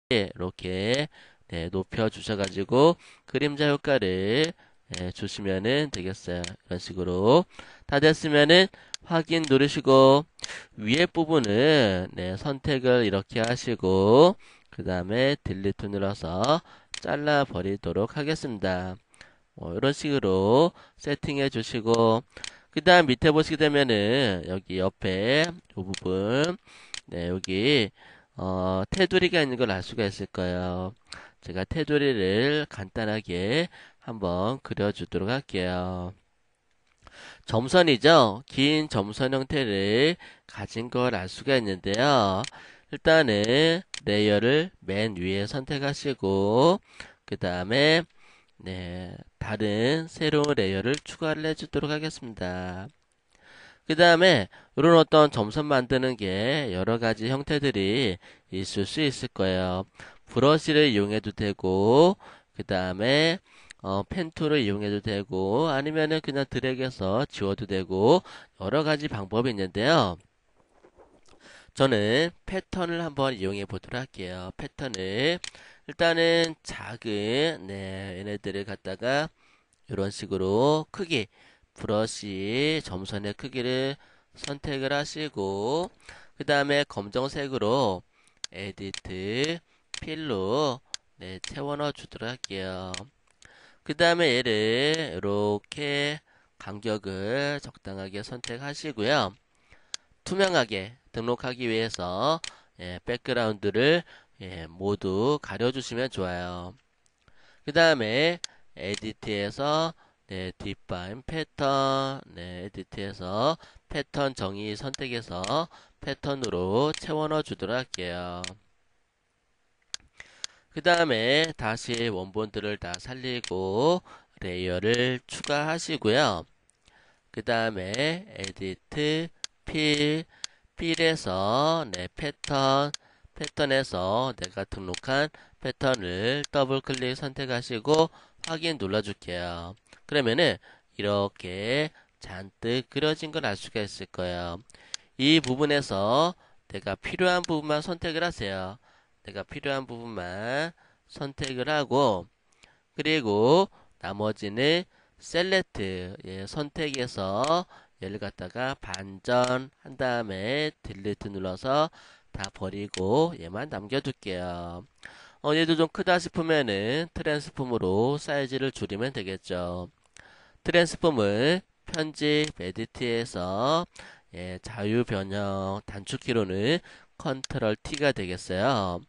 이렇게 높여 주셔가지고 그림자 효과를 주시면은 되겠어요. 이런 식으로 다 됐으면은 확인 누르시고 위에 부분은 선택을 이렇게 하시고 그 다음에 딜리트 눌러서 잘라 버리도록 하겠습니다. 이런 식으로 세팅해 주시고 그 다음 밑에 보시게 되면은 여기 옆에 이 부분 여기 테두리가 있는 걸 알 수가 있을 거예요. 제가 테두리를 간단하게 한번 그려주도록 할게요. 점선이죠. 긴 점선 형태를 가진 걸 알 수가 있는데요. 일단은 레이어를 맨 위에 선택하시고 그 다음에 다른 새로운 레이어를 추가를 해주도록 하겠습니다. 그 다음에 이런 어떤 점선 만드는 게 여러 가지 형태들이 있을 수 있을 거예요. 브러쉬를 이용해도 되고 그 다음에 펜 툴을 이용해도 되고 아니면은 그냥 드래그해서 지워도 되고 여러 가지 방법이 있는데요. 저는 패턴을 한번 이용해 보도록 할게요. 패턴을 일단은 작은 얘네들을 갖다가 이런 식으로 크기 브러쉬 점선의 크기를 선택을 하시고 그 다음에 검정색으로 에디트 필로 채워 넣어 주도록 할게요. 그 다음에 얘를 이렇게 간격을 적당하게 선택하시고요. 투명하게 등록하기 위해서 백그라운드를 모두 가려주시면 좋아요. 그 다음에 에디트에서 디파인 패턴 에디트에서 패턴 정의 선택해서 패턴으로 채워 넣어 주도록 할게요. 그 다음에 다시 원본들을 다 살리고 레이어를 추가하시고요. 그 다음에 에디트 필에서 패턴에서 내가 등록한 패턴을 더블 클릭 선택하시고 확인 눌러줄게요. 그러면은 이렇게 잔뜩 그려진 걸 알 수가 있을 거예요. 이 부분에서 내가 필요한 부분만 선택을 하세요. 내가 필요한 부분만 선택을 하고 그리고 나머지는 셀렉트 선택해서 얘를 갖다가 반전한 다음에 딜리트 눌러서 다 버리고 얘만 남겨둘게요. 얘도 좀 크다 싶으면은 트랜스폼으로 사이즈를 줄이면 되겠죠. 트랜스폼을 편집 에디트에서 자유 변형 단축키로는 컨트롤 T가 되겠어요.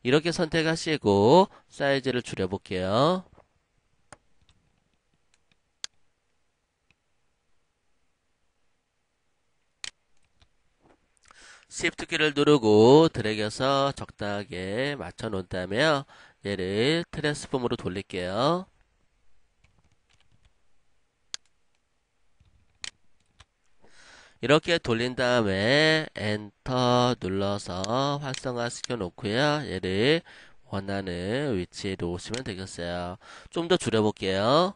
이렇게 선택하시고 사이즈를 줄여볼게요. Shift 키를 누르고 드래그해서 적당하게 맞춰 놓은 다음에 얘를 트랜스폼으로 돌릴게요. 이렇게 돌린 다음에 엔터 눌러서 활성화 시켜 놓고요. 얘를 원하는 위치에 놓으시면 되겠어요. 좀 더 줄여볼게요.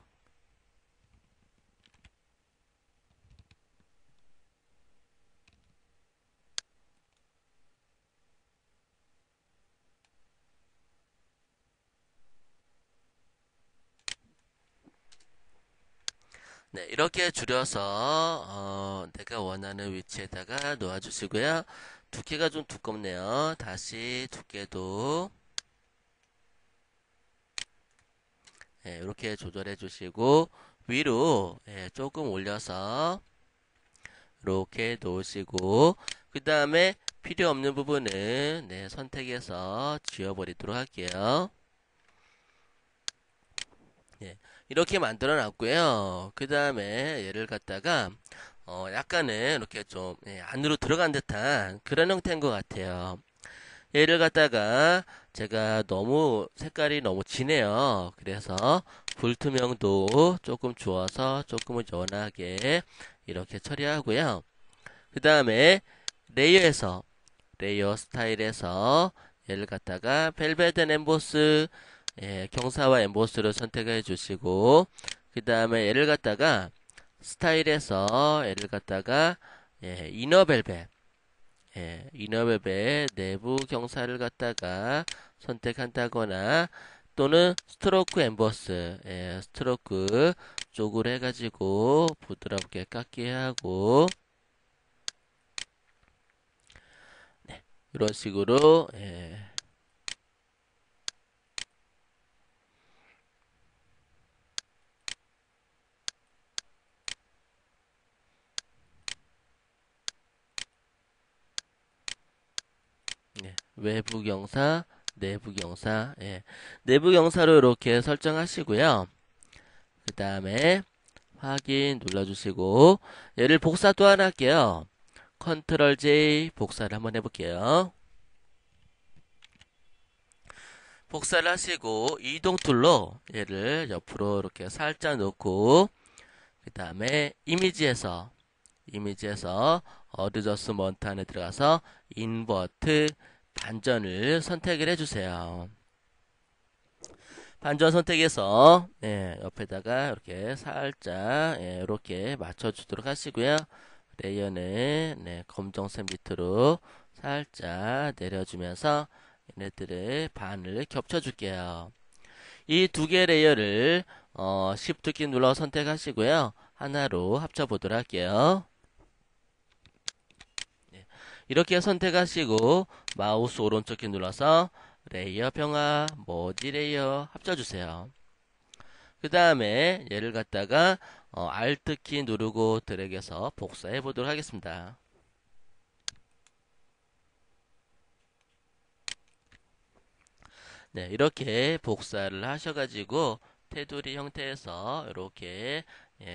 이렇게 줄여서 내가 원하는 위치에다가 놓아주시고요. 두께가 좀 두껍네요. 다시 두께도 이렇게 조절해 주시고 위로 조금 올려서 이렇게 놓으시고 그 다음에 필요 없는 부분은 선택해서 지워버리도록 할게요. 이렇게 만들어 놨고요. 그 다음에 얘를 갖다가 약간은 이렇게 좀 안으로 들어간 듯한 그런 형태인 것 같아요. 얘를 갖다가 제가 너무 색깔이 너무 진해요. 그래서 불투명도 조금 주어서 조금은 연하게 이렇게 처리하고요. 그 다음에 레이어에서 레이어 스타일에서 얘를 갖다가 벨벳 앤 엠보스 경사와 엠보스를 선택해 주시고 그 다음에 얘를 갖다가 스타일에서 얘를 갖다가 이너벨벳 이너벨벳 내부 경사를 갖다가 선택한다거나 또는 스트로크 엠버스, 스트로크 쪽으로 해가지고 부드럽게 깎게 하고, 네, 이런 식으로, 외부 경사, 내부 경사, 내부 경사로 이렇게 설정하시고요. 그 다음에 확인 눌러주시고, 얘를 복사 또 하나 할게요. 컨트롤 J 복사를 한번 해볼게요. 복사를 하시고 이동 툴로 얘를 옆으로 이렇게 살짝 놓고 그 다음에 이미지에서 어드저스먼트 안에 들어가서 인버트 반전을 선택을 해주세요. 반전 선택해서 옆에다가 이렇게 살짝 이렇게 맞춰주도록 하시고요. 레이어는 검정색 밑으로 살짝 내려주면서 얘네들의 반을 겹쳐줄게요. 이 두 개 레이어를 Shift 키 눌러 선택하시고요. 하나로 합쳐보도록 할게요. 이렇게 선택하시고 마우스 오른쪽 키 눌러서 레이어 병합, 머지 레이어 합쳐주세요. 그 다음에 얘를 갖다가 Alt 키 누르고 드래그해서 복사해 보도록 하겠습니다. 네, 이렇게 복사를 하셔가지고 테두리 형태에서 이렇게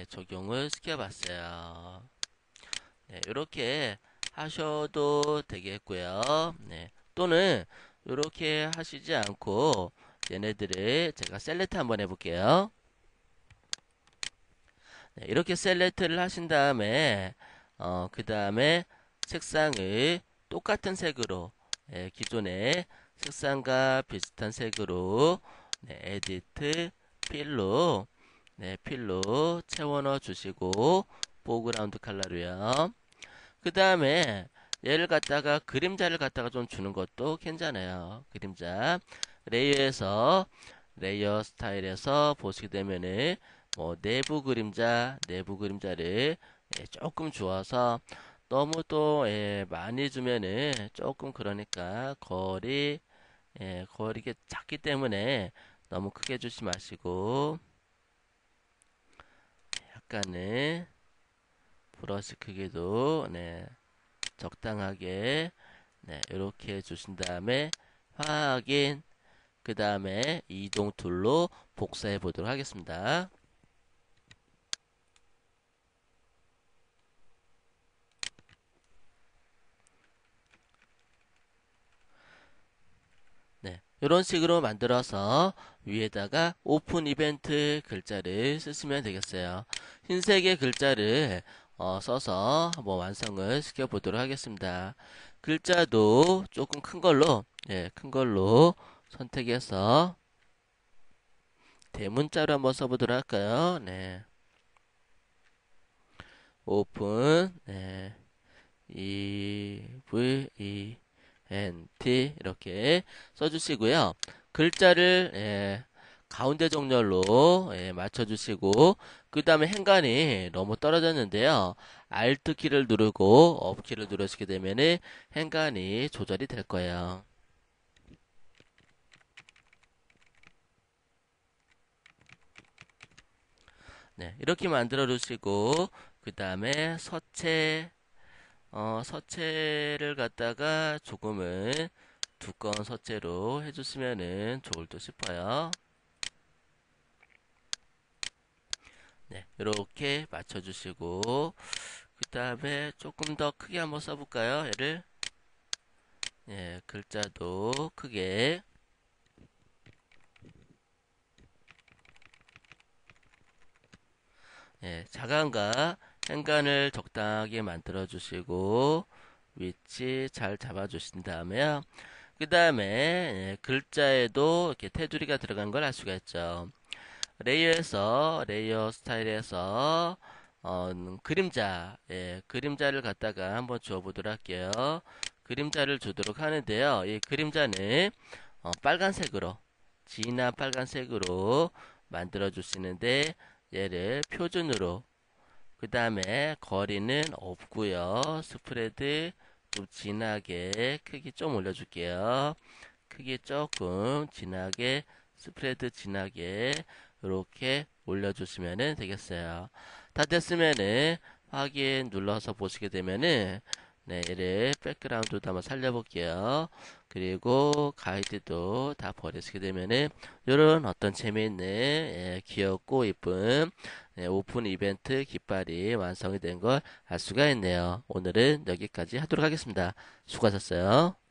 적용을 시켜봤어요. 네, 이렇게 하셔도 되겠고요. 네, 또는 이렇게 하시지 않고 얘네들을 제가 셀렉트 한번 해볼게요. 네, 이렇게 셀렉트를 하신 다음에 그 다음에 색상을 똑같은 색으로 기존의 색상과 비슷한 색으로 에디트 필로 필로 채워넣어 주시고 포그라운드 컬러로요. 그 다음에 얘를 갖다가 그림자를 갖다가 좀 주는 것도 괜찮아요. 그림자 레이어에서 레이어 스타일에서 보시게 되면은 뭐 내부 그림자를 조금 주어서 너무 또 많이 주면은 조금 그러니까 거리가 작기 때문에 너무 크게 주지 마시고 약간은 브러쉬 크기도 적당하게 이렇게 주신 다음에 확인 그 다음에 이동 툴로 복사해 보도록 하겠습니다. 이런 식으로 만들어서 위에다가 오픈 이벤트 글자를 쓰시면 되겠어요. 흰색의 글자를 써서 한번 완성을 시켜 보도록 하겠습니다. 글자도 조금 큰 걸로 선택해서 대문자로 한번 써보도록 할까요? 오픈, EVENT 이렇게 써주시고요. 글자를 가운데 정렬로 맞춰주시고 그 다음에 행간이 너무 떨어졌는데요. Alt 키를 누르고 업 키를 누르시게 되면 행간이 조절이 될 거예요. 이렇게 만들어 주시고 그 다음에 서체를 갖다가 조금은 두꺼운 서체로 해주시면은 좋을 듯 싶어요. 이렇게 맞춰주시고 그 다음에 조금 더 크게 한번 써볼까요? 얘를 글자도 크게 자간과 행간을 적당하게 만들어 주시고 위치 잘 잡아 주신 다음에요. 그 다음에 글자에도 이렇게 테두리가 들어간 걸 알 수가 있죠. 레이어 스타일에서 그림자를 갖다가 한번 주어 보도록 할게요. 그림자를 주도록 하는데요. 이 그림자는 빨간색으로, 진한 빨간색으로 만들어 주시는데, 얘를 표준으로, 그 다음에 거리는 없고요. 스프레드 좀 진하게 크기 좀 올려줄게요. 크기 조금 진하게, 스프레드 진하게 이렇게 올려주시면 되겠어요. 다 됐으면은 확인 눌러서 보시게 되면은 네, 얘를 백그라운드도 한번 살려볼게요. 그리고 가이드도 다 버리시게 되면은 이런 어떤 재미있는 귀엽고 이쁜 오픈 이벤트 깃발이 완성이 된 걸 알 수가 있네요. 오늘은 여기까지 하도록 하겠습니다. 수고하셨어요.